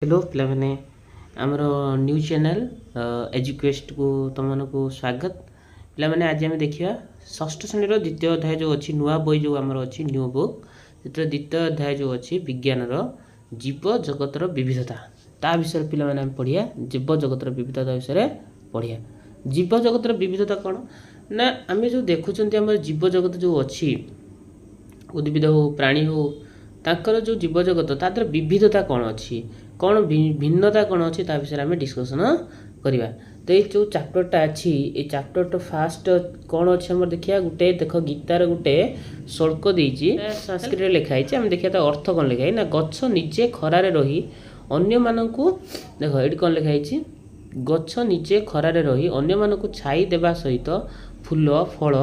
Hello पिलाने आमर news channel एजुकेस्ट को तुमको स्वागत पिलाने आज आम देखा षष्ठ श्रेणी द्वितीय अध्याय जो अच्छी नुआ बही जो आमर अच्छी न्यू बुक जो द्वितीय अध्याय जो अच्छी विज्ञान जीव जगतर विविधता ता विषय पे पढ़िया जीव जगतर विविधता विषय पढ़िया जीव जगतर विविधता कौन ना आम जो देखुं आम जीव जगत जो अच्छी उद्भिद हो प्राणी हो ताकर जो जीव जगत तार विविधता कौन अच्छी कौन भिन्नता कौन अच्छी ता विषय आम डिस्कसन करवा। तो ये जो चैप्टरटा अच्छी ये चैप्टर फास्ट कौन अच्छे आम देखिए गोटे देख गीतार गोटे श्लोक देती संस्कृत लिखाई आम देखिए तो अर्थ कौन लिखाई ना गछ निजे खरारे रही अन्य मानकु देख ये कौन लिखाई गछ निजे खरारे रही अन्य मानकु छाई देवा सहित फूल फल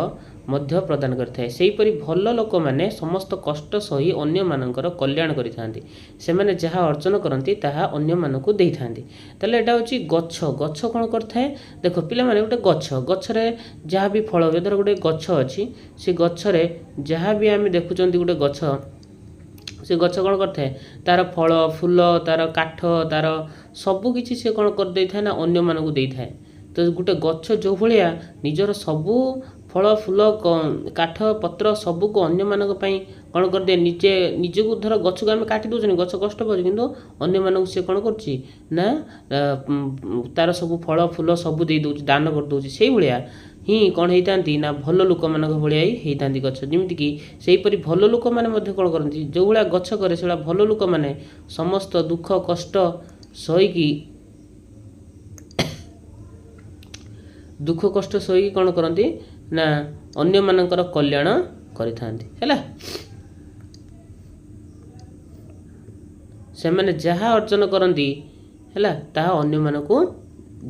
मध्य प्रदान करथाय सेहीपरि भल लोक माने समस्त कष्ट सही अन्य मानकर कल्याण करिथांती सेमाने जहाँ अर्जन करती ताहा अन्य मानकु देइथांती। ताले एटा होची गछ गछ कोन करथाय देखो पिला माने गोटे गछ गछरे जहाँ भी फल हुए धर गोटे गछ अछि से गछरे जहाँ भी आमे देखुचंती गोटे गछ से गछ कौन करता तार फल फूल तार काठ तार सबू किसी से कौन कर देता ना अन्य मानकु देइथाय। तो गोटे गछ जो भाया निजर सबू फल फूल काठ पत्र सबू को अन्य मानक पई कौन कर दे निजे निजको धर गछ को आम काटी दौन गछ कष्ट पाँच कि अन्य मानक सी कौन करना तार सबू फल फूल सबू दे दौर दान कर दौर से भाया ही कौन होता ना भल लोक मान भाया ही होता गछ जमीक सेहीपरि भल लोक मैंने कौन करती जो भाया गछ करे से भल लोक मैंने समस्त दुख कष्ट सहीकि दुख कष्ट सही कौन करती ना अन्य मानकर कल्याण करिथांती से माने जहाँ अर्जन करती है ताहा अन्य मानकु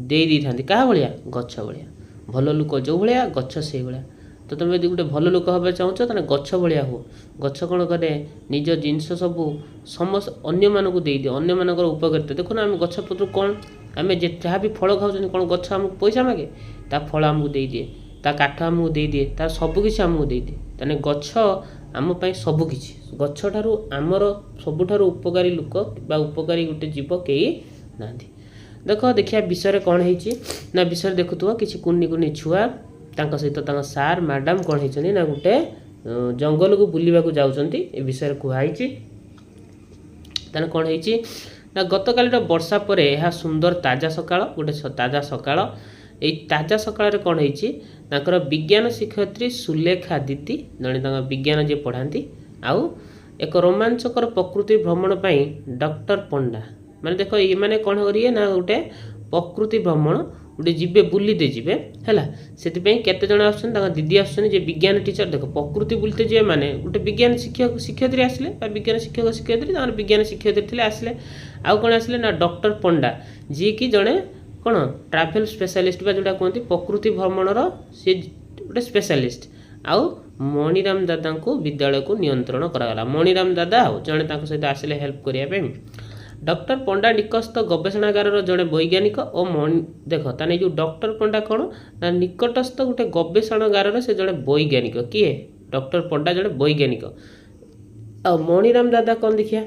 दे दी थांती क्या भाया गछ भाया भल लोक जो भाया गछ से भाया। तो तुम यदि गोटे भल लोक हवा चाहूच तो गछ भाया हो गछ कौन करे निज जिनस सबू समस्त अन्य मानकु दे दिए अन्य मानकर उपकारिता देखो ना आम गछ पत्र कौन आम जहाँ भी फल खाऊँ कौन गछ आमको पैसा मागे ता फल आमको दे दिए ता काठ आमको दे दिए ता सबकिछि आमको दे दिए ताने गछ आम सबकिछि गछ ठारू आमर सबुठार उपकारी लोक बा उपकारी गोटे जीव कई ना देख देखिया विषय कौन है विषय देखुव किसी कुनी कुनी छुआ तांका सहित तांका सार मैडम कौन है ना गोटे जंगल को बुलवाक जाऊँच ए विषय कहुई ताने कौन है ना गत कालीर वर्षा पर यह सुंदर ताजा सकाळ गोटे ताजा सकाळ ये ताजा सकाळ कौन है विज्ञान शिक्षयित्री सुलेखा दीदी जड़े विज्ञान जी पढ़ाती आउ एक रोमांचकर प्रकृति भ्रमण पर डॉक्टर पंडा माने देख ये मैंने कौन करिए ना गोटे प्रकृति भ्रमण गोटे जीवे बुलते जीवे है से केते जन दीदी आसुन विज्ञान टीचर देख प्रकृति बुलते जीवे माने गोटे विज्ञान शिक्षक शिक्षयित्री आसले विज्ञान शिक्षक शिक्षयित्री विज्ञान शिक्षयित्री थे आसले आउ कौन आसले ना डॉक्टर पंडा जी की जड़े कौन ट्राभेल स्पेशलिस्ट जोटा कहते प्रकृति भ्रमणर सी गोटे स्पेशलिस्ट आउ मणिराम दादा को विद्यालय को नियंत्रण करागला मणिराम दादा आउ जड़े सहित आसले हेल्प करने डॉक्टर पंडा निकटस्थ गवेषणागार जड़े वैज्ञानिक और देख ताने जो डॉक्टर पंडा कौन ना निकटस्थ गोटे गवेषणागार से जड़े वैज्ञानिक किए डॉक्टर पंडा जड़े वैज्ञानिक आ मणिराम दादा कौन देखिया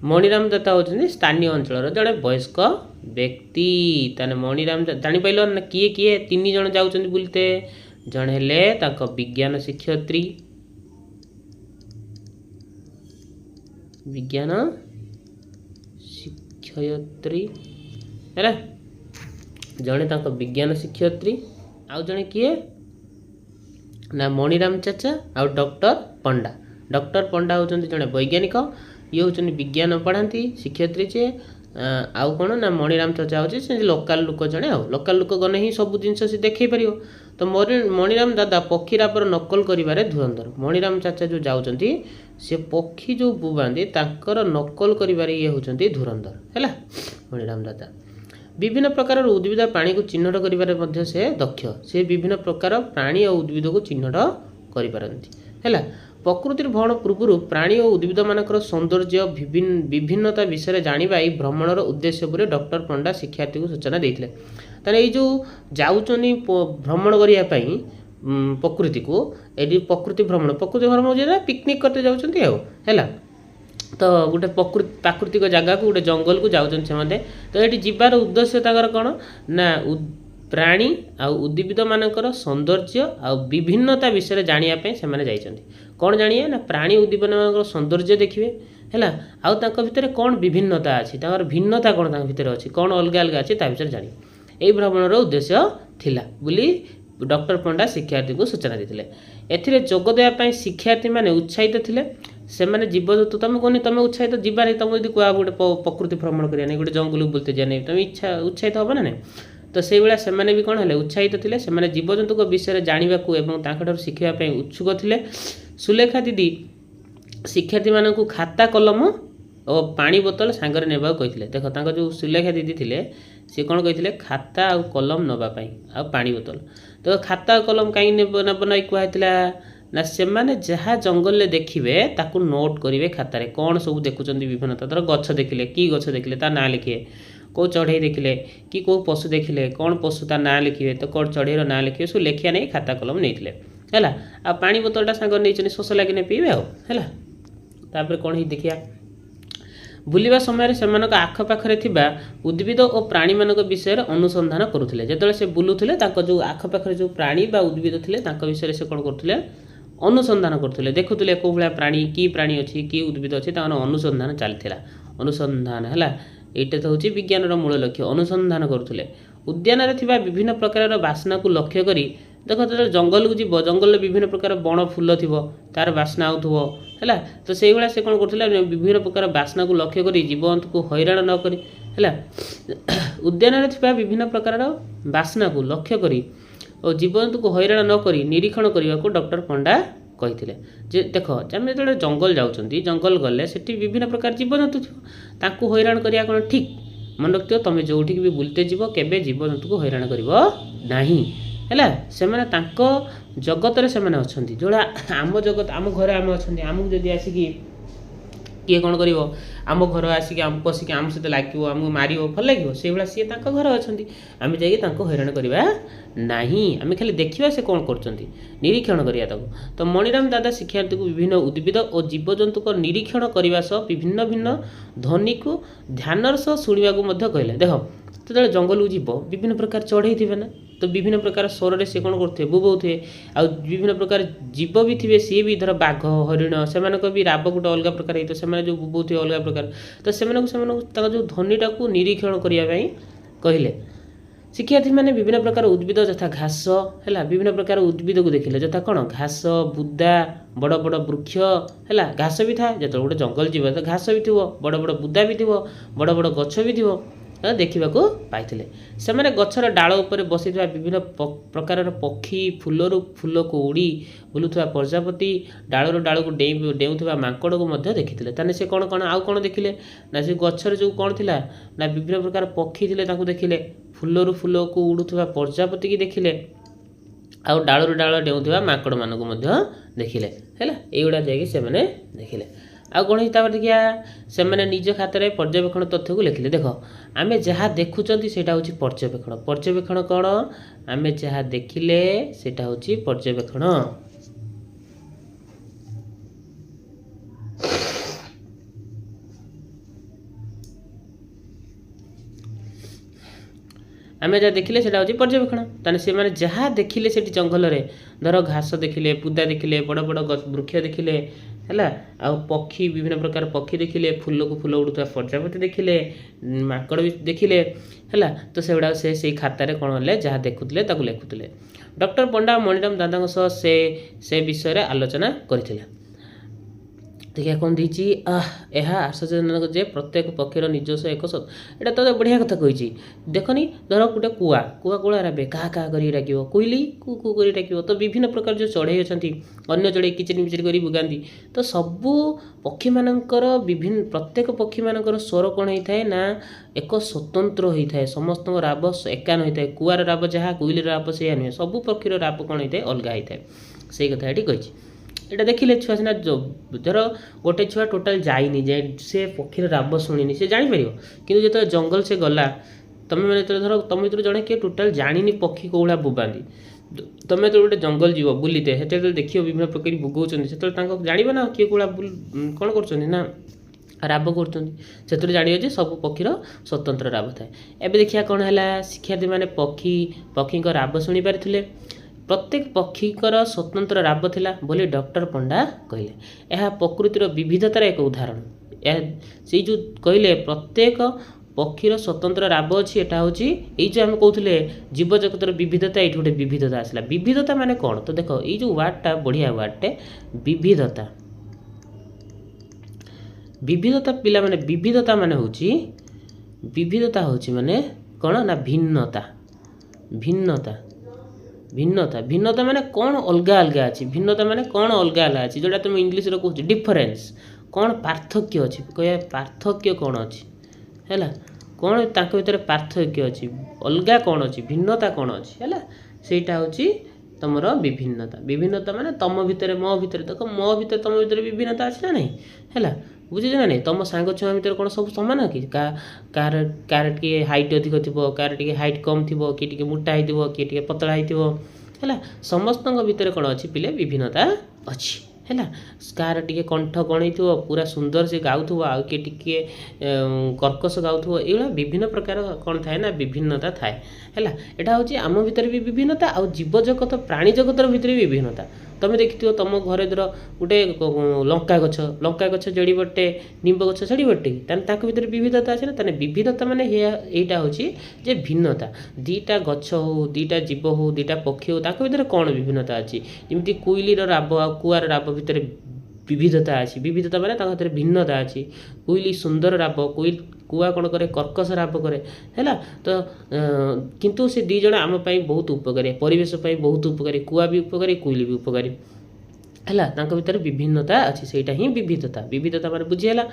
मणिराम दादा होती स्थानीय अंचल जड़े वयस्क व्यक्ति ताने मणिराम जापार ना किए किए तीन जन जाऊँ बुलते जड़े हेले विज्ञान शिक्षयित्री विज्ञान शिक्षयित्री है जड़े विज्ञान शिक्षयित्री आउ जड़े किए ना मणिराम चाचा आउ डॉक्टर पंडा होती जड़े वैज्ञानिक ये हूँ विज्ञान पढ़ाती शिक्षयित्री चे आउ कौन ना मणिराम चाचा होची से लोकल लोक जड़े लोकल लोक गने ही सब जिन से देखे पार। तो मणिराम दादा पक्षीरापर नकल करिबारे धुरंधर मणिराम चाचा जो जाउचंती से पक्षी जो बुबांदी तांकर नकल करिबारे ये होचंती धुरंधर है मणिराम दादा विभिन्न प्रकार उद्भिद प्राणी को चिन्हट करिबारे मध्य से दक्ष से विभिन्न प्रकार प्राणी और उद्भिद को चिन्हट करिपारंती है प्रकृति भ्रमण पूर्व प्राणी और उद्भिद मानकर सौंदर्य विभिन्नता विषय जानिबा एई भ्रमणर उद्देश्य पर डॉक्टर पंडा शिक्षार्थी को सूचना देते ताने ये जो जाऊँगी भ्रमण करने प्रकृति को ये प्रकृति भ्रमण हो पिकनिक करते जाऊँगी है तो गोटे प्राकृतिक जगह को गोटे जंगल को जाऊँ से तो ये जीवार उद्देश्य ताकर कौन ना प्राणी आउ उद्भिद मानकर सौंदर्य आ विभिन्नता विषय जानापी से कौन जानिए ना प्राणी उद्भिद मान सौंदर्य देखिए है आउ भितर कौन विभिन्नता अच्छी भिन्नता कौन भितर अच्छी कौन अलग अलग अच्छी विषय जानी यही भ्रमणर उद्देश्य थिला बोली डॉक्टर पंडा शिक्षार्थी को सूचना देते एथिरे जोग देवाई शिक्षार्थी मैंने उत्साहित थे से मैंने जीवजंतु तुम कहनी तुम उत्साहित जीवार तुम यदि कह गोटे प्रकृति भ्रमण करा गोटे जंगल बुलते जाए तुम इच्छा उत्साहित हम ना तो से भाया से भी कौन है उत्साहित थे से जीवजंतु विषय जानवाक शिखापी उत्सुक थे सुलेखा दीदी शिक्षार्थी मान खाता कलम और पानी बोतल सांगरे नेबा कही देख जो सुलेखा दीदी थे सी कौन कही खाता आ कलम नापी आ पानी बोतल तो खाता कलम कहीं नब ना कहला ना से मैंने जहाँ जंगल देखिए ताकू नोट करेंगे खातार कौन सब देखुं विभिन्नता धर गछ देखिले कि गछ देखिले ता ना लिखिए कौ चढ़ई देखिले कि कौ पशु देखिले कौन पशु ता ना लिखिए तो कौन चढ़ईर ना लिखिए सब लेखिया नहीं खाता कलम नहीं है आ पानी बोतलटा सांगर नहीं शोष लगे पीबे आपर कौन ही देखिया बुलवा समय से आखपाखे उद्भिद और प्राणी मान विषय अनुसंधान करुले जो से बुलूले जो आखपाखे जो प्राणी बा उद्भिद थे विषय से कौन करुले अनुसंधान करुले देखुले कौ भाया प्राणी कि प्राणी अच्छी कि उद्भिद अच्छी अनुसंधान चलता अनुसंधान है यहाँ तो हूँ विज्ञान मूल लक्ष्य अनुसंधान करुले उद्यान विभिन्न प्रकार बास्ना को लक्ष्य करी देख जो जंगल को जीव जंगल विभिन्न प्रकार बण फूल थी तार बास्ना आउथो है तो से भाया से कौन कर विभिन्न प्रकार बास्ना को लक्ष्य करी जीवजंतु को हैरान न करी है उद्यान विभिन्न प्रकार बास्ना को लक्ष्य करी और जीवजंतु को हैरान न करी निरीक्षण करने को डॉक्टर पंडा कही जे देख आम जो जंगल जाऊँ जंगल गले से विभिन्न प्रकार जीवजंतु थी हैरान करा कौन ठीक मन रखियो तुम जोटिक भी बुलते जीव केबे जीवजंतु को हैरान करना है से जगत से जोड़ा आम जगत आम घर आम अच्छा आमको जब आसिकी किए कौन कर आम घर आसिक आम पशिक आम सहित लगे आमको मार भल लगे से भाया सी घर अच्छा आम जा हैरान करवा ना आम खाली देखा से कौन कर निरीक्षण करा तो मणिराम दादा शिक्षार्थी को विभिन्न उद्भिद और जीवजंतु को निरीक्षण करने सह विभिन्न भिन्न ध्वनि को ध्यान सह शुणा कहले देख तो जो जंगल को जीव विभिन्न प्रकार चढ़ई थे ना तो विभिन्न प्रकार स्वर से कौन करते बुबौथे आ विभिन्न प्रकार जीव भी थे सी भी धर बाघ हरिण से भी राब गोटे अलग प्रकार है तो से जो बुबौथे अलग प्रकार तो से जो ध्वनिटा को निरीक्षण करने कहले शिक्षार्थी मैंने विभिन्न प्रकार उद्भिद यथा घास है विभिन्न प्रकार उद्भिद को देखिले यथा कौन घास बुदा बड़ बड़ वृक्ष है घास भी था जो गोटे जंगल जीव तो घास भी थी बड़ बड़ बुदा भी थी बड़ बड़ गछ भी थी देखा पाई से गचर डाल उपर बसी विभिन्न प्रकार पक्षी फूलर फूल को उड़ी बुलूवा प्रजापति डालर डाल को डेउवा माकड़ को देखी ताने से कौन कौन आउ कौन देखिले ना से गचर जो कौन थिला ना विभिन्न प्रकार पक्षी थे देखिले फूलर फूल को उड़ुवा प्रजापति की देखिले आउ डालर डाल डेउवा माकड़ मानक देखिले है युवा जा देखिले आ कौन हिसाब देखिया से निज खातर पर्यवेक्षण तथ्य को लिखिले देख आम जहाँ देखुं से पर्यवेक्षण पर्यवेक्षण कौन आम जहाँ देखिले से पर्यवेक्षण आम जहाँ देखिले से पर्यवेक्षण ताने से माने जहाँ देखिले से जंगल में धर घास देखिले बुदा देखिले बड़ बड़ वृक्ष देखिले है आ पक्षी विभिन्न प्रकार पक्षी देखिले फूल को फूल उड़ुवा प्रजापति देखिले माकड़ भी देखिले है तो से गुड़ा से खातार कौन है जहाँ देखुले लिखुले डॉक्टर पंडा मणिराम दादा से विषय आलोचना करथिले देखिए कौन दी यह आश्चर्यजनक जे प्रत्येक पक्षीर निजस्व एक यहाँ तो बढ़िया कथा कही देखनी धर गोटे कुआ कुआ कूड़ा राबे क्या क्या कर डाक कोईली कु कु कर डाक तो विभिन्न प्रकार जो चढ़ई अच्छा अन्य चढ़ई किचिर मिचिर कर बुगाती तो सबू पक्षी मानकर विभिन्न प्रत्येक पक्षी मानकर स्वर कौन होता है ना एक स्वतंत्र होता है समस्त राब एकान होता है कुआर राब जहाँ कोईली राब से नुहे सबू पक्षीर राब कौन होता है अलग होता है से कथा ये कही यहाँ देखिले छुआ सीना धर गोटे छुआ टोटाल जाइनी जाए से पक्षीर राब शुणी से जापर कि जो जंगल से गला तुम मैंने धर तुम भर जड़े किए टोटाल जानी पक्षी कौड़ा बोबाती तुम जो गोटे जंगल जीव बुलीते से देख विभिन्न प्रकार बुगौन से जान ना किए कौड़ा कौन कर ରାବ କରୁଛନ୍ତି ସେଥିରୁ ଜାଣିବେ ଯେ ସବୁ ପକ୍ଷୀର ସ୍ୱତନ୍ତ୍ର ରାବ ଥାଏ। ଏବେ ଦେଖିବା କ'ଣ ହେଲା, ଶିକ୍ଷାର୍ଥୀମାନେ ପକ୍ଷୀଙ୍କ ରାବ ଶୁଣିପାରିଥିଲେ। ପ୍ରତ୍ୟେକ ପକ୍ଷୀଙ୍କର ସ୍ୱତନ୍ତ୍ର ରାବ ଥିଲା ବୋଲି ଡକ୍ଟର ପଣ୍ଡା କହିଲେ। ଏହା ପ୍ରକୃତିର ବିବିଧତାର ଏକ ଉଦାହରଣ। ଏହା ସେଇ ଯେଉଁ କହିଲେ ପ୍ରତ୍ୟେକ ପକ୍ଷୀର ସ୍ୱତନ୍ତ୍ର ରାବ ଅଛି, ଏଟା ହେଉଛି ଏଇ ଯେଉଁ ଆମେ କହୁଥିଲେ ଜୀବଜଗତର ବିବିଧତା, ଏଇଠି ଗୋଟେ ବିବିଧତା ଆସିଲା। ବିବିଧତା ମାନେ କ'ଣ? ତ ଦେଖ ଏଇ ଯେଉଁ ୱାର୍ଡ଼ଟା ବଢ଼ିଆ ୱାର୍ଡ଼ଟେ ବିବିଧତା। ବିବିଧତା ପିଲାମାନେ ବିବିଧତା ମାନେ ହେଉଛି ମାନେ କ'ଣ ନା ଭିନ୍ନତା। ଭିନ୍ନତା ମାନେ କ'ଣ ଅଲଗା ଅଲଗା ଅଛି। ଭିନ୍ନତା ମାନେ କ'ଣ ଅଲଗା ଅଲଗା ଅଛି, ଯେଉଁଟା ତୁମେ ଇଂଲିଶରେ କହୁଛି ଡିଫରେନ୍ସ। କ'ଣ ପାର୍ଥକ୍ୟ ଅଛି, କହିବା ପାର୍ଥକ୍ୟ କ'ଣ ଅଛି ହେଲା, କ'ଣ ତାଙ୍କ ଭିତରେ ପାର୍ଥକ୍ୟ ଅଛି, ଅଲଗା କ'ଣ ଅଛି, ଭିନ୍ନତା କ'ଣ ଅଛି ହେଲା, ସେଇଟା ହେଉଛି ତୁମର ବିଭିନ୍ନତା ମାନେ ତୁମ ଭିତରେ ମୋ ଭିତରେ। ଦେଖ ମୋ ଭିତରେ ତୁମ ଭିତରେ ବିଭିନ୍ନତା ଅଛି ନା ନାହିଁ ହେଲା, ବୁଝିଛ ନା ନାହିଁ? ତୁମ ସାଙ୍ଗ ଛୁଆ ଭିତରେ କ'ଣ ସବୁ ସମାନ କି? କାହାର ଟିକେ ହାଇଟ୍ ଅଧିକ ଥିବ, କାହାର ଟିକେ ହାଇଟ୍ କମ୍ ଥିବ, କିଏ ଟିକେ ମୋଟା ହେଇଥିବ, କିଏ ଟିକେ ପତଳା ହେଇଥିବ ହେଲା। ସମସ୍ତଙ୍କ ଭିତରେ କ'ଣ ଅଛି ପିଲେ ବିଭିନ୍ନତା ଅଛି ହେଲା। କାହାର ଟିକେ କଣ୍ଠ କ'ଣ ହେଇଥିବ, ପୁରା ସୁନ୍ଦର ସେ ଗାଉଥିବ, ଆଉ କିଏ ଟିକେ କର୍କଶ ଗାଉଥିବ। ଏଇଭଳିଆ ବିଭିନ୍ନ ପ୍ରକାର କ'ଣ ଥାଏ ନା ବିଭିନ୍ନତା ଥାଏ ହେଲା। ଏଇଟା ହେଉଛି ଆମ ଭିତରେ ବି ବିଭିନ୍ନତା, ଆଉ ଜୀବଜଗତ ପ୍ରାଣୀ ଜଗତର ଭିତରେ ବି বিভিন্নতা। ତୁମେ ଦେଖିଥିବ ତୁମ ଘରେ ଧର ଗୋଟେ ଲଙ୍କା ଗଛ ଜଡ଼ିବଟେ, ନିମ୍ବ ଗଛ ଜଡ଼ିବଟେ, ତାହେଲେ ତାଙ୍କ ଭିତରେ ବିବିଧତା ଅଛି ନା। ତାହେଲେ ବିବିଧତା ମାନେ ଏଇଟା ହେଉଛି ଯେ ଭିନ୍ନତା। ଦୁଇଟା ଗଛ ହେଉ, ଦୁଇଟା ଜୀବ ହେଉ, ଦୁଇଟା ପକ୍ଷୀ ହେଉ, ତାଙ୍କ ଭିତରେ କ'ଣ ବିଭିନ୍ନତା ଅଛି। ଯେମିତି କୋଇଲିର ରାବ ଆଉ କୁଆର ରାବ ଭିତରେ ବିବିଧତା ଅଛି। ବିବିଧତା ମାନେ ତାଙ୍କ ଭିତରେ ଭିନ୍ନତା ଅଛି। କୋଇଲି ସୁନ୍ଦର ରାବ, କୁଆ କ'ଣ କରେ, କର୍କଶ ରାବ କରେ ହେଲା। ତ କିନ୍ତୁ ସେ ଦୁଇ ଜଣ ଆମ ପାଇଁ ବହୁତ ଉପକାରୀ, ପରିବେଶ ପାଇଁ ବହୁତ ଉପକାରୀ। କୁଆ ବି ଉପକାରୀ, କୋଇଲି ବି ଉପକାରୀ ହେଲା। ତାଙ୍କ ଭିତରେ ବିଭିନ୍ନତା ଅଛି, ସେଇଟା ହିଁ ବିବିଧତା ମାନେ ବୁଝିହେଲା।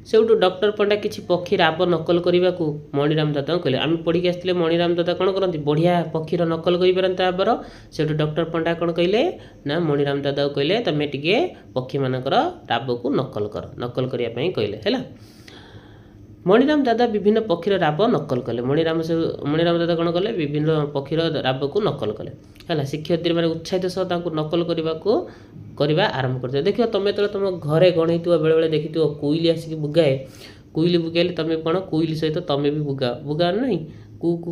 ସେଇଠୁ ଡକ୍ଟର ପଣ୍ଡା କିଛି ପକ୍ଷୀ ରାବ ନକଲ କରିବାକୁ ମଣିରାମ ଦାଦାଙ୍କୁ କହିଲେ। ଆମେ ପଢ଼ିକି ଆସିଥିଲେ ମଣିରାମ ଦାଦା କ'ଣ କରନ୍ତି, ବଢ଼ିଆ ପକ୍ଷୀର ନକଲ କରିପାରନ୍ତି ରାବର। ସେଇଠୁ ଡକ୍ଟର ପଣ୍ଡା କ'ଣ କହିଲେ ନା ମଣିରାମ ଦାଦାକୁ କହିଲେ ତୁମେ ଟିକେ ପକ୍ଷୀମାନଙ୍କର ରାବକୁ ନକଲ କରିବା ପାଇଁ କହିଲେ ହେଲା। ମଣିରାମ ଦାଦା ବିଭିନ୍ନ ପକ୍ଷୀର ରାବ ନକଲ କଲେ। ମଣିରାମ ଦାଦା କ'ଣ କଲେ, ବିଭିନ୍ନ ପକ୍ଷୀର ରାବକୁ ନକଲ କଲେ ହେଲା। ଶିକ୍ଷୟିତ୍ରୀମାନେ ଉତ୍ସାହିତ ସହ ତାଙ୍କୁ ନକଲ କରିବା ଆରମ୍ଭ କରିଥିଲେ। ଦେଖିବ ତୁମେ ଯେତେବେଳେ ତୁମ ଘରେ କ'ଣ ହେଇଥିବ, ବେଳେବେଳେ ଦେଖିଥିବ କୋଇଲି ଆସିକି ବୁଗାଏ। କୋଇଲି ବୁଗାଇଲେ ତୁମେ କ'ଣ କୋଇଲି ସହିତ ତୁମେ ବି ବୁଗାଅ ନାହିଁ।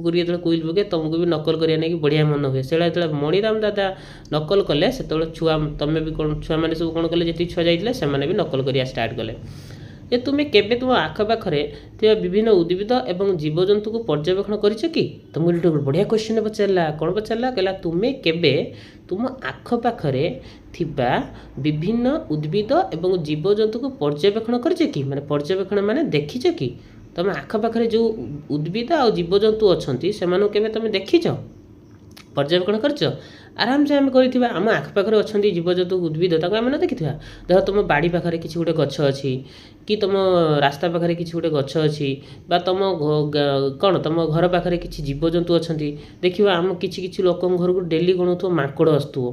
କରି ଯେତେବେଳେ କୋଇଲି ବୁଗାଏ ତୁମକୁ ବି ନକଲ କରିବା ନେଇକି ବଢ଼ିଆ ମନ ହୁଏ। ସେଇଟା ଯେତେବେଳେ ମଣିରାମ ଦାଦା ନକଲ କଲେ, ସେତେବେଳେ ତୁମେ ବି ଛୁଆମାନେ ସବୁ କ'ଣ କଲେ, ଯେତିକି ଛୁଆ ଯାଇଥିଲେ ସେମାନେ ବି ନକଲ କରିବା ଷ୍ଟାର୍ଟ କଲେ। ଯେ ତୁମେ କେବେ ତୁମ ଆଖପାଖରେ ଥିବା ବିଭିନ୍ନ ଉଦ୍ଭିଦ ଏବଂ ଜୀବଜନ୍ତୁକୁ ପର୍ଯ୍ୟବେକ୍ଷଣ କରିଛ କି? ତୁମକୁ ଗୋଟେ ବଢ଼ିଆ କ୍ୱେଶ୍ଚିନ୍ ପଚାରିଲା। କ'ଣ ପଚାରିଲା? କହିଲା ତୁମେ କେବେ ତୁମ ଆଖପାଖରେ ଥିବା ବିଭିନ୍ନ ଉଦ୍ଭିଦ ଏବଂ ଜୀବଜନ୍ତୁକୁ ପର୍ଯ୍ୟବେକ୍ଷଣ କରିଛ କି? ମାନେ ପର୍ଯ୍ୟବେକ୍ଷଣ ମାନେ ଦେଖିଛ କି? ତୁମ ଆଖପାଖରେ ଯେଉଁ ଉଦ୍ଭିଦ ଆଉ ଜୀବଜନ୍ତୁ ଅଛନ୍ତି ସେମାନଙ୍କୁ କେବେ ତୁମେ ଦେଖିଛ, ପର୍ଯ୍ୟବେକ୍ଷଣ କରିଛ? ଆରାମସେ ଆମେ କରିଥିବା। ଆମ ଆଖପାଖରେ ଅଛନ୍ତି ଜୀବଜନ୍ତୁ, ଉଦ୍ଭିଦ, ତାକୁ ଆମେ ନ ଦେଖିଥିବା। ଧର ତୁମ ବାଡ଼ି ପାଖରେ କିଛି ଗୋଟେ ଗଛ ଅଛି, କି ତୁମ ରାସ୍ତା ପାଖରେ କିଛି ଗୋଟେ ଗଛ ଅଛି, ବା ତୁମ ତୁମ ଘର ପାଖରେ କିଛି ଜୀବଜନ୍ତୁ ଅଛନ୍ତି। ଦେଖିବା ଆମ କିଛି ଲୋକଙ୍କ ଘରକୁ ଡେଲି କ'ଣ ହେଉଥିବ, ମାଙ୍କଡ଼ ଆସୁଥିବ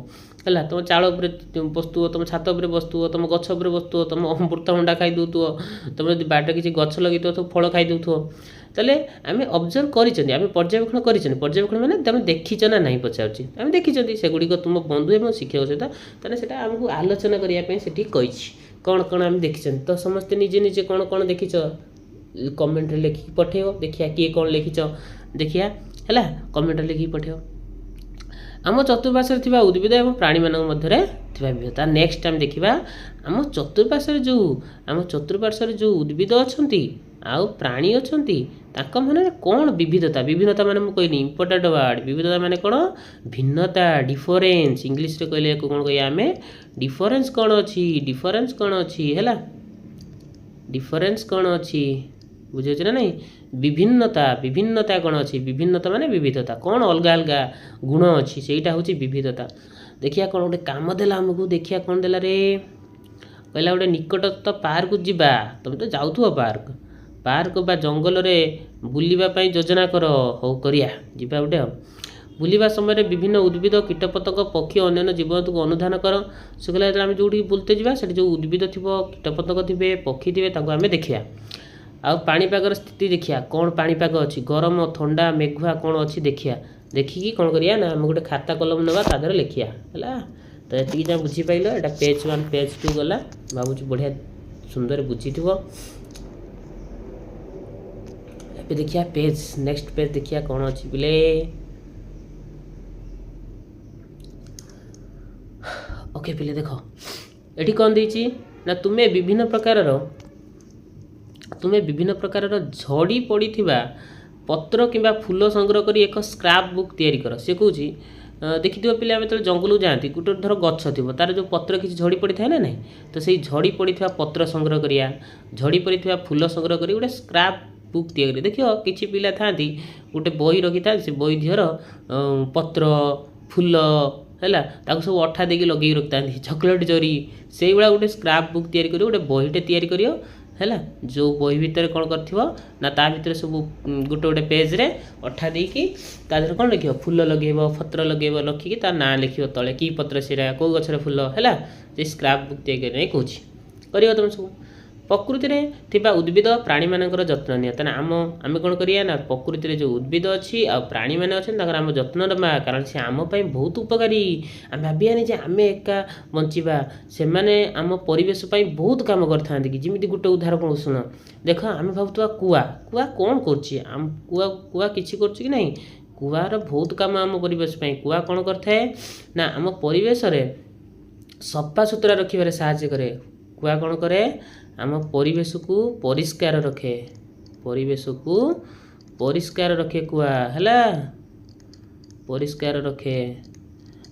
ହେଲା। ତୁମ ଚାଳ ଉପରେ ବସୁଥିବ, ତୁମ ଛାତ ଉପରେ ବସୁଥିବ, ତୁମ ଗଛ ଉପରେ ବସୁଥିବ, ତୁମ ଅମୃତଭଣ୍ଡା ଖାଇ ଦେଉଥିବ, ତୁମେ ଯଦି ବାଡ଼ିରେ କିଛି ଗଛ ଲଗେଇଥିବ ସବୁ ଫଳ ଖାଇ ଦେଉଥିବ। ତାହେଲେ ଆମେ ଅବଜର୍ଭ କରିଛନ୍ତି, ଆମେ ପର୍ଯ୍ୟବେକ୍ଷଣ କରିଛନ୍ତି। ପର୍ଯ୍ୟବେକ୍ଷଣ ମାନେ ତୁମେ ଦେଖିଛ ନା ନାହିଁ ପଚାରୁଛି। ଆମେ ଦେଖିଛନ୍ତି, ସେଗୁଡ଼ିକ ତୁମ ବନ୍ଧୁ ଏବଂ ଶିକ୍ଷକ ସହିତ। ତାହେଲେ ସେଇଟା ଆମକୁ ଆଲୋଚନା କରିବା ପାଇଁ ସେଠି କହିଛି, କ'ଣ ଆମେ ଦେଖିଛନ୍ତି। ତ ସମସ୍ତେ ନିଜେ କ'ଣ ଦେଖିଛ କମେଣ୍ଟରେ ଲେଖିକି ପଠାଇବ। ଦେଖିବା କିଏ କ'ଣ ଲେଖିଛ ଦେଖିବା ହେଲା, କମେଣ୍ଟରେ ଲେଖିକି ପଠାଇବ। ଆମ ଚତୁଃପାର୍ଶ୍ୱରେ ଥିବା ଉଦ୍ଭିଦ ଏବଂ ପ୍ରାଣୀମାନଙ୍କ ମଧ୍ୟରେ ଥିବା ବିବିଧତା। ନେକ୍ସଟ ଆମେ ଦେଖିବା ଆମ ଚତୁଃପାର୍ଶ୍ୱରେ ଯେଉଁ ଉଦ୍ଭିଦ ଅଛନ୍ତି ଆଉ ପ୍ରାଣୀ ଅଛନ୍ତି ତାଙ୍କ ମନରେ କ'ଣ ବିବିଧତା। ମାନେ ମୁଁ କହିଲି ଇମ୍ପୋର୍ଟାଣ୍ଟ ୱାର୍ଡ଼। ବିବିଧତା ମାନେ କ'ଣ? ଭିନ୍ନତା, ଡିଫରେନ୍ସ। ଇଂଲିଶରେ କହିଲେ କ'ଣ କହିବା ଆମେ, ଡିଫରେନ୍ସ କ'ଣ ଅଛି ହେଲା। ଡିଫରେନ୍ସ କ'ଣ ଅଛି ବୁଝିହେଉଛି ନା ନାହିଁ? ବିଭିନ୍ନତା କ'ଣ ଅଛି? ବିଭିନ୍ନତା ମାନେ ବିବିଧତା। କ'ଣ ଅଲଗା ଗୁଣ ଅଛି, ସେଇଟା ହେଉଛି ବିବିଧତା। ଦେଖିବା କ'ଣ ଗୋଟେ କାମ ଦେଲା ଆମକୁ। ଦେଖିବା କ'ଣ ଦେଲା ରେ, କହିଲା ଗୋଟେ ନିକଟସ୍ଥ ପାର୍କକୁ ଯିବା। ତୁମେ ତ ଯାଉଥିବ ପାର୍କ ବା ଜଙ୍ଗଲରେ ବୁଲିବା ପାଇଁ ଯୋଜନା କର। ହଉ କରିବା, ଯିବା ଗୋଟେ ଆଉ। ବୁଲିବା ସମୟରେ ବିଭିନ୍ନ ଉଦ୍ଭିଦ, କୀଟପତଙ୍ଗ, ପକ୍ଷୀ, ଅନ୍ୟାନ୍ୟ ଜୀବଜନ୍ତୁଙ୍କୁ ଅନୁଧ୍ୟାନ କର। ସେ କହିଲା ଯେତେବେଳେ ଆମେ ଯେଉଁଠିକି ବୁଲତେ ଯିବା ସେଠି ଯେଉଁ ଉଦ୍ଭିଦ ଥିବ, କୀଟପତଙ୍ଗ ଥିବେ, ପକ୍ଷୀ ଥିବେ, ତାଙ୍କୁ ଆମେ ଦେଖିବା। ଆଉ ପାଣିପାଗର ସ୍ଥିତି ଦେଖିବା, କ'ଣ ପାଣିପାଗ ଅଛି, ଗରମ, ଥଣ୍ଡା, ମେଘୁଆ କ'ଣ ଅଛି ଦେଖିବା। ଦେଖିକି କ'ଣ କରିବା ନା ଆମେ ଗୋଟେ ଖାତା କଲମ ନେବା, ତା ଦେହରେ ଲେଖିବା ହେଲା। ତ ଏତିକି ଯାହା ବୁଝିପାରିଲ। ଏଇଟା ପେଜ୍ 1 ପେଜ୍ 2 ଗଲା। ଭାବୁଛି ବଢ଼ିଆ सुंदर बुझीथिबो। ଏବେ ଦେଖିବା पेज नेक्स्ट पेज देखिया कौन अच्छी पिले। ओके पिले देख एठी कौन देछि ना तुम्हें विभिन्न प्रकार झड़ी पड़ी पत्र किंबा फूल संग्रह करी एक स्क्रैप बुक तैयारी कर। सी कौच देखिए पिले आम जो जंगल जाती गोटे धर गछ थी तार जो पत्र किसी झड़ी पड़ी था ना नहीं तो सही झड़ी पड़ी पत्र संग्रह करिया झड़ी पड़ी फूल संग्रह करी गोटे स्क्रैप बुक तैयारी देखियो किछि पिला थांती गोटे बही रखी था से बही दिहर पत्र फूल है सब अठा देकी लगे रखता चॉकलेट जरी से भाया गोटे स्क्रैप बुक तैयारी करियो गोटे बहीटे तैयारी करियो है जो बही भितर कौन कर ना ता भितर सब गोटे गोटे पेज रे अठा देकी ता देहर कौन लिख फूल लगेब पत्र लगेब लखिकी ता ना लिख तले कि पत्र सीरा कौ गचर फूल है स्क्रैप बुक तैयारी करने कौच कर तुम सब प्रकृति में थिबा उद्भिद प्राणी मानकर जत्न निया तेना आम कौन करिया ना प्रकृति में जो उद्भिद अच्छी आ प्राणी मैंने अच्छे आम जत्न नवा कारण से आम बहुत उपकारी आम भावियानी जे आम एका बंचा से मैंने आम परिवेश बहुत काम करते कि जमी गोटे उदाहरण शुण देख आम भावुआ कुआ कुआ कौन कुआ किसी कि नहीं कुआर बहुत काम आम परिवेश कुआ कौन करता ना आम परिवेश सफा सुतरा रखिबारे साहाय्य करे। कुआ कौन करे आम परिवेश को परिष्कार रखे कुआ है परिष्कार रखे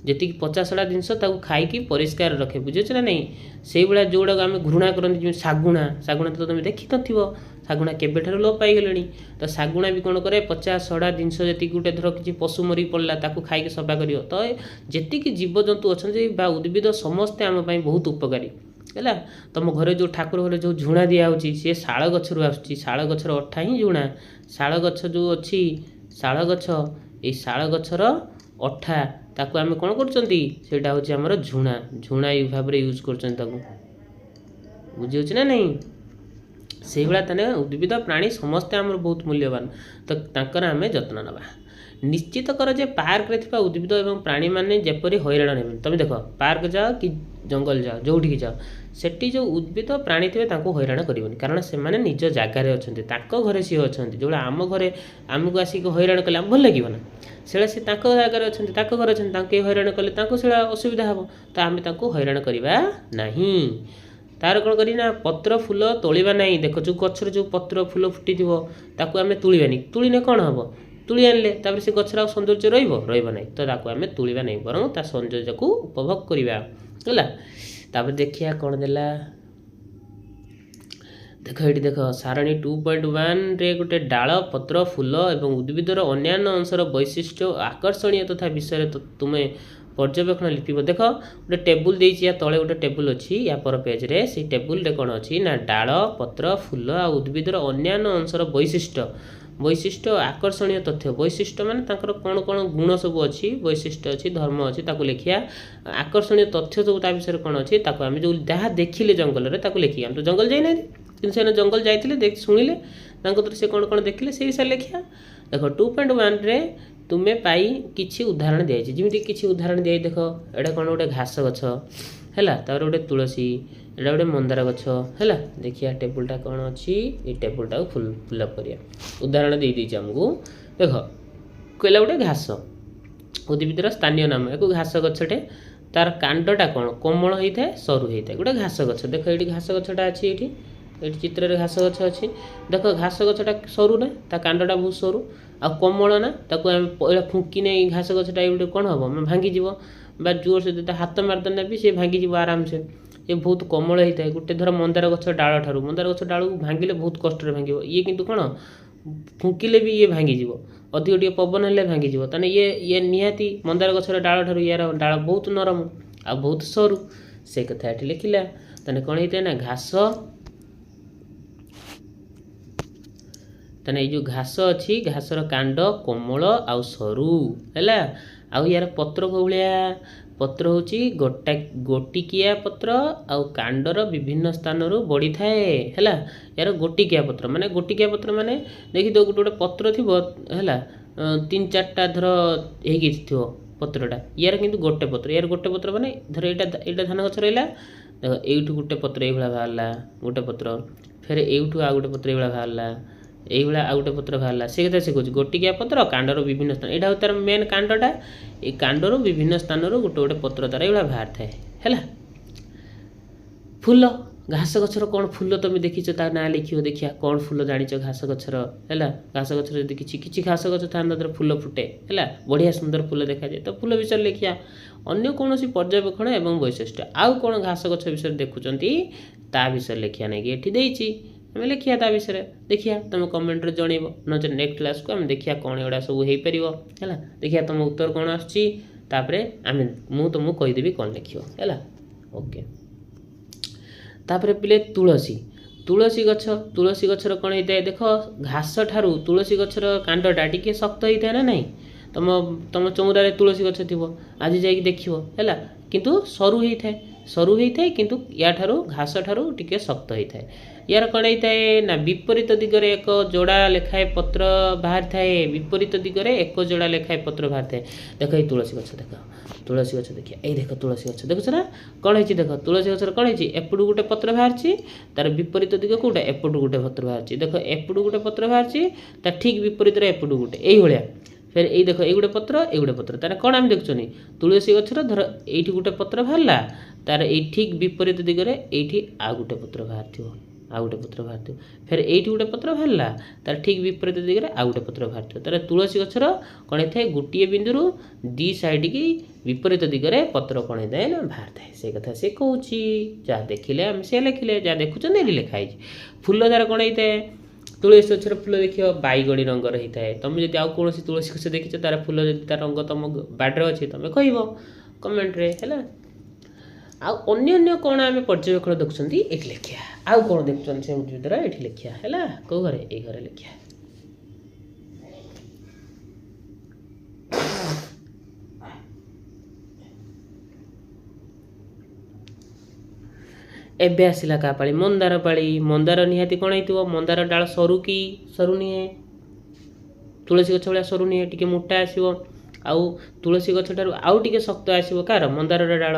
जी पचासड़ा जिनस खाई परिष्कार रखे बुझे ना नहीं से भाया जो गुड़ाक आम घृणा करती शागुणा तो तुम देखी न शागुणा केबेठार लोप पाईगले तो शागुणा भी कौन करे 50 जिनस जी गोटे धर किसी पशु मरी पड़ा ताकू खाई सफा कर तो जी जीवजंतु अच्छा उद्भिद समस्ते आम बहुत उपकारी है। तुम घरे जो ठाकुर घरे जो झुणा दिखाई सी शाल गचर आसाल गचर अठा ही झुणा शाल गच जो अच्छी शाल गच ये शाल गचर अठा ताकू आम कौन करटा हूँ आमर झुणा झुणा भाव में यूज कर बुझे ना नहीं से भाया तेने उद्भिद प्राणी समस्ते आम बहुत मूल्यवान तो तांकर आम जत्न नवा निश्चित कर जे पार्क रे थिबा उद्भिद एवं प्राणी माने जेपरी हैरान हेबे तुम देख पार्क जाओ कि जंगल जाओ जोठी जाओ सेठी जो उद्भिद प्राणी थे हैरान करनी कारण से माने निज जगार अच्छा घरे सी अच्छा जो आम घरे आमको आसिक हैरान कले भल लगे ना से जगार अच्छा घर अच्छे हैरान कले से असुविधा हे तो आम हैरान करवा नहीं तार कौन करना पत्र फूल तोलिबा नहीं देख जो गचर जो पत्र फूल फुटी ताकू आम तुलिबानी तुलिने कौन हम तुली आनले से गचर सौंदर्य रही तो आम तुलिबा नहीं बर ता सौंदर्य को उपभोग करवा है। देखिया कौन देला देख ये देख सारणी 2.1 रे गोटे डाल पत्र फूल और उद्भिदर अन्य अंशर वैशिष्ट्य आकर्षणीय तथा विषय तुम्हें पर्यवेक्षण लिखिब। देख गोटे टेबुल देछि या तले गोटे टेबुल अच्छी या पर पेज रे से टेबुल रे कौन अच्छी ना डाल पत्र फूल आ उद्भिदर अन्य अंशर वैशिष्ट्य आकर्षणीय तथ्य वैशिष्ट्य माने तांकर कौन कौन गुण सब अच्छी वैशिष्ट्य अच्छी धर्म अच्छी ताकू लिखिया आकर्षणीय तथ्य सब ता विषय कौन अच्छी ताकू आम जो जहाँ देखिले जंगल में ताकू लिखिए आम तो जंगल जाइना कि जंगल जाते शुणिले से कौन कौन देखिले से विषय लिखिया। देख 2.1 रे तुम्हें पाई किसी उदाहरण दिखाई जमी किसी उदाहरण दिखाई देख एटा कौन गोटे घास गछ है गोटे तुलसी एटा गोटे मंदार गछ है देखिया टेबुलटा कौन अच्छी ये टेबुलटा फिलअप करिया उदाहरण दे दीजिए आमको देख कहला गोटे घास उद्भिदर स्थानीय नाम एक घास गछटे तार कांडटा कौन कोमल होता है सरू होता है गोटे घास गछ देख ये घास गछटा अच्छी ये चित्र में घास गछ अच्छी देख घास गछटा सरू ना ता कांडटा बहुत सरू आ कोमल ना ताको पहले फुंकी नहीं घास गछटा ये कौन हम भांगी जीव बा जोर से हाथ मारदेना भी सी भांगी जीव आराम से ये बहुत कोमल होता है गोटे धर मंदार गछ डाल ठारू मंदार गछ डाल को भांगिले बहुत कष्ट भांग ये किंतु कौन फुंकिले भी ये भांगी जीव अधिक टे पवन हेल्ले भांगी जीव ताने ये निहाती मंदार गछर डाल ठारू यार डाल बहुत नरम आ बहुत सरू से कथा ये लिखिला ताने कौन होता है ना घास ताने जो घास अच्छी घासर कांड कोमल आउ सरू है आउ यार पत्र को भाया पत्र हूँ गोटिकिया पत्र आउ कांडर विभिन्न स्थान बढ़ी थाए है यार गोटिकिया पत्र माने देखी दो गोटे पत्र थी है 3-4टा धर हो पत्रटा यार किंतु गोटे पत्र माने धर यहाँ धान गछ रहा देख एठू गोटे पत्र ये बाहरला गोटे पत्र फिर एठू आ गोटे पत्र ये बाहरला ये आ गोटे पत्र बाहरला से कथा से कौच गोटिकिया पत्र कांडर विभिन्न स्थान यहाँ तार मेन कांडटा ये कांडर विभिन्न स्थान गोटे गोटे पत्र तार ये बाहर थाए है फूल घास गछर कौन फूल तुम देखीच ता ना लिख देखिया कौन फूल जानिच घास गछर है घास गछर जब किसी घास गछ था फूल फुटे है बढ़िया सुंदर फूल देखा जाए तो फूल विषय लिखिया अन्य कौन पर्यवेक्षण एवं वैशिष्ट्य आउ कौन घास गछ विषय देखुंत ता विषय लिखिया नहीं कि ये देती आम लिखिया ता विषय देखिया तुम कमेंट रे जनइब नचे नेक्स्ट क्लास को आम देखिया कौन एगुड़ा सब हो पार है देखिया तुम उत्तर कौन आसपर आम मुझे तुमको कहीदेवी कौन लिख है ओके तापर पिले तुलसी तुलसी गछर कौन होता है देख घास ठारू तुलसी गछर कांडटा टिके शक्त होता है ना नहीं तुम तुम चौरारे तुलसी गछ थी आज जाकि देख है किंतु सरू होता है किंतु या ठारू घास ठारू टिके शक्त होता है यार कौन होता है ना विपरीत दिगरे एक जोड़ा लेखाए पत्र बाहर थाए विपरीत दिगरे एक जोड़ा लेखाए पत्र बाहर थाए देख ये तुलसी गछ तुलसी गछ देखिए ये देख तुलसी गछ देखुछ ना कौन है देख तुलसी गछर कौन है एपटू गोटे पत्र बाहर तार विपरीत दिग कौटा एपटू गोटे पत्र बाहर देख एपटू गोटे पत्र बाहर तार ठीक विपरीत एपटू गोटे यही फिर ये देख ये गोटे पत्र तार कौन आम देखुनी तुलसी गछर धर ये गोटे पत्र बाहरला तार ये ठीक विपरीत दिगरे ये आ गोटे पत्र बाहर आ गोटे पत्र बाहर फिर ये गोटे पत्र बाहरला तार ठीक विपरीत दिगरे आ गोटे पत्र बाहर तार तुलसी गछर कौन होता है गोटे बिंदु दी साइड की विपरीत दिगरे पत्र कौन होता है ना बाहर थाए से कथा से कहूँ जहाँ देखिले आम से लिखिले जहाँ देखुं लिखाई फूल द्वारा कौन होता है तुलसी गछर फूल देख बैगणी रंगर होता है तुम जब आउ कौन तुलसी गछ देखी तार फूल जब तार रंग तुम बाड्रे अच्छे तुम कह कमेंट रे है अन्य कौन आम पर्यवेक्षण देखुं ये लिखिया आउ कौन देखुं से द्वारा ये लिखिया है कौ घरे ये घरे लिखिया एबे आसिला का पाली मंदार निहाती कौन हो मंदार डाल सरू कि सरू निहे तुलसी गछ भाया सरू निहे टिके मोटा आसो आउ तुलसी गछ ठारू आउ टिके शक्त आसो कार मंदार डाल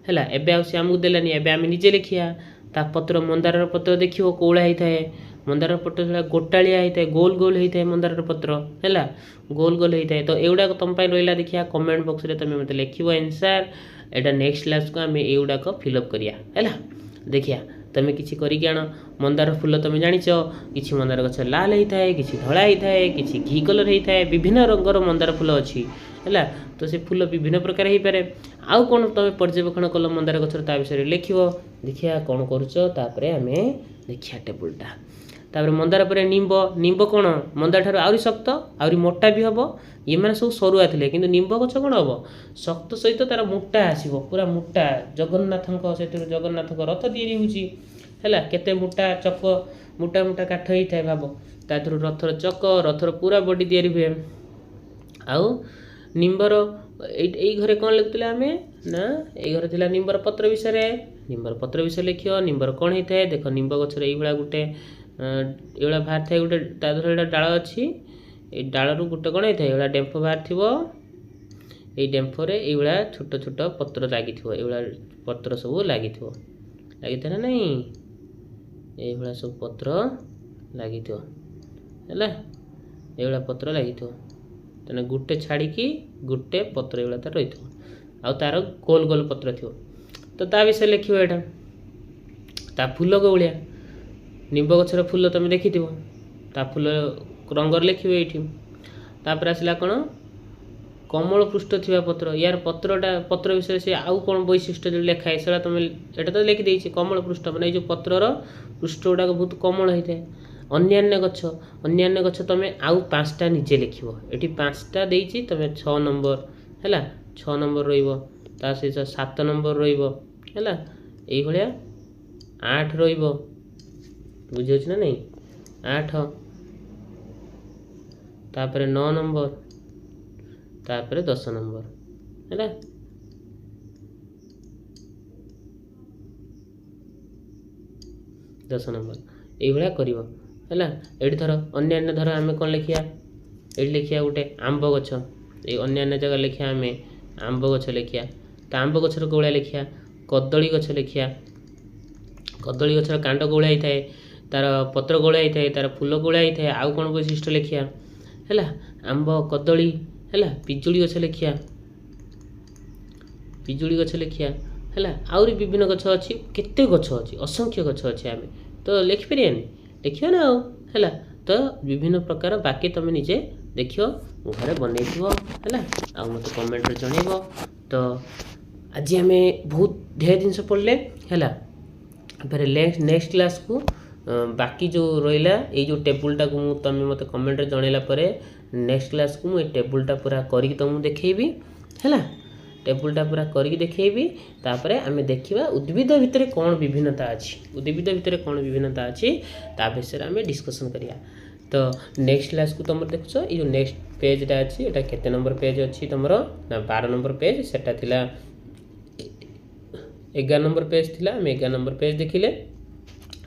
है एबे आमको देलानी एबे आम निजे लिखिया ता पत्र मंदार पत्र देखियो कौड़ा होता है मंदार पत्र गोटालिया होता है गोल गोल होता है मंदार पत्र है गोल गोल होता है तो एगुड़ाक तुम रहा देखिया कमेंट बॉक्स रे तुम मत लिख आंसर एटा नेक्स्ट क्लास को आम एगुड़ाक फिलअप करिया है देखिया तुम किसी करिक आण मंदार फूल तुम जानिच किसी मंदार गछ लाल होता है किसी धड़ा होता है किसी घी कलर होता है विभिन्न रंगर मंदार फूल अच्छी है तो से फूल विभिन्न प्रकार हो पारे आउ कौन तुम पर्यवेक्षण कल मंदार गछर ता विषय लिख देखिया कौन करुपर आम देखिया टेबुलटा तापर मंदार पर निम्ब निम्ब कौन मंदार ठार आहरी शक्त आहरी मोटा भी हम ये मैंने सब सरुआ थे कि निम्ब गछ कौन हम शक्त सहित तार मोटा आसो पूरा मोटा जगन्नाथ से जगन्नाथ रथ या केते मोटा चक मोटा मोटा काठ ही थाए भाव तार रथर चक रथर पूरा बॉडी या हुए आउ निम्बर यही घरे कौन लिखुले आम ना ये घर थी निम्बर पत्र विषय लिख निम्बर कौन होता है देख निम्ब गचर ये गोटे ये बाहर थाए गोटे तार डाल अच्छी ये डाल गोटे कौन होता है ये डेम्फ बाहर थी ये डेम्फरे ये छोट छोट पत्र लगी ये पत्र सब लगी ना नहीं ये सब पत्र लगी है ये पत्र लगी तेना गोटे छाड़ी गोटे पत्र ये तार रही आउ तार गोल गोल पत्र थी तो ता विषय लिख यहाँ ता फूल को भाया निम्ब गछर फूल तुम देखी ता फूल रंगर लिख तापर आसला कौन कमल पृष्ठ थी पत्र यार पत्रटा पत्र विषय से आउ कौन वैशिष्ट्य जो लिखाए से तुम एटा तो लिखिदे कमल पृष्ठ मैंने जो पत्रर पृष्ठ गुड़ाक बहुत कमल होता है अन्यान्य गछ तुम आउ 5टा निजे लिख ये 5टा देती तुम 6 नंबर है 6 नंबर रा सहित 7 नंबर रहा ये 8 रुझे ना नहीं 8 तापर 9 नंबर तापर 10 नंबर है 10 नंबर ये कर ये धर अन्य धर आम कौन लिखिया ये लिखिया गोटे आंब गछ ये अन्य जगह लिखिया आम आंब गछ लिखिया तो आंब गछर कौड़ा लिखिया कदली गछ लिखिया कदली गछर कांड गोला होता है, तार पत्र गोला होता है, तार फूल गोला होता है। आउ कौन वैशिष्ट्य लिखिया है आंब कदली है पिजुड़ी गछ लिखिया पिजुड़ी गछ लिखिया है आउरी विभिन्न गछ अच्छी केते गछ अच्छी असंख्य गछ अच्छे आम तो लिखिपारानी लिखिए ना है तो विभिन्न प्रकार बाकी तुम निजे देख घरे बनई है आ मत कमेंट जनइब। तो आज आम बहुत ढेर जिनस पढ़ले है नेक्स्ट क्लास को बाकी जो रहा ये जो टेबुलटा को तुम मत कमेंट जनइला नेक्स्ट क्लास को मुझे टेबुलटा पूरा करके तुमको देखी है टेबुलटा पूरा करके देखी तापर आम देखा उद्भिद भितर कौन विभिन्नता अच्छी उद्भिद भितर कौन विभिन्नता अच्छी ता विषय आम डिस्कसन करिया। तो नेक्स्ट क्लास को तुम देखुच ये जो नेक्स्ट पेजटा अच्छी एटा केते नंबर पेज अच्छी तुम ना 12 नंबर पेज सेटा थिला 11 नंबर पेज थिला आम 11 नंबर पेज देखिले।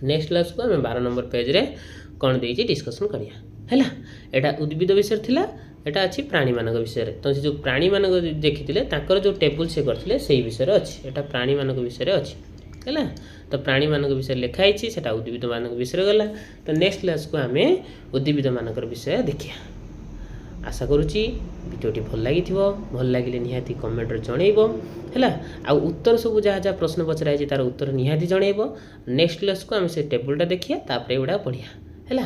नेक्स्ट क्लास को आम 12 नंबर पेज रे कौन देइछि डिस्कसन करिया है एटा उद्भिद विषय थिला एटा अच्छी प्राणी मानक विषय तो जो प्राणी मानक देखी ताकर जो टेबुल से करथिले सेही विषय अच्छी एटा प्राणी मानक विषय अच्छी है तो प्राणी मानक विषय लिखाई सेटा उद्भिद मानक विषय गला। तो नेक्स्ट क्लास को आम उद्भिद मानक विषय देखिया। आशा करुच्ची भिडियोटी भल लगी भल लगे निहाती कमेंट जनइब है आ उत्तर सब जहाँ जहाँ प्रश्न पचराई तार उत्तर निहाती जनइब। नेक्स्ट क्लास को आम से टेबुलटा देखिया तापर एगुड़ा पढ़िया है।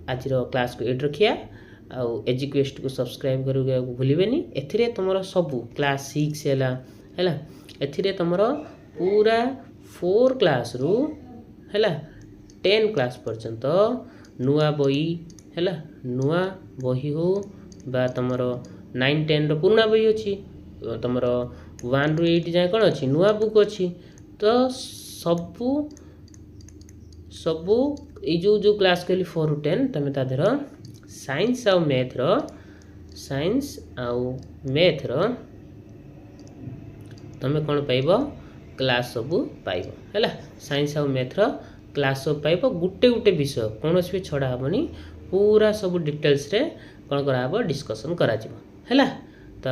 आज क्लास को एड रखिया आउ एजुकेस्ट को सब्सक्राइब कर भूलें। एथिरे तुम सबू क्लास 6 है एथिरे तुम पूरा 4 क्लास रु है 10 क्लास पर्यंत नुआ बही है नुआ बही हो बा तुम 9-10 पुराना बही अच्छी तुम 1 ରୁ 8 जाए कौन अच्छी नुआ बुक अच्छी। तो सबू सबू ये जो क्लास कहली 4 ରୁ 10 तुम तादर साइंस आउ मैथ तुम कौन पाइब क्लास सबू पाइब है साइंस आउ मैथ क्लास सब पाइब गुटे गुटे विषय कौन भी छड़ा हेनी पूरा सब डिटेल्स रे कौन कराब डिस्कसन करा है। तो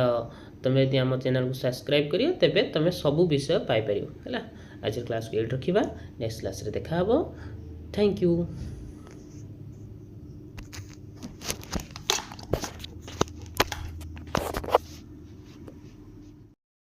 तुम यदि आम चैनल को सब्सक्राइब करियो तेबे तुम सबू विषय पाई परियो है। आज क्लास को एड रखिबा नेक्स्ट क्लास रे देखा हबो। Thank you.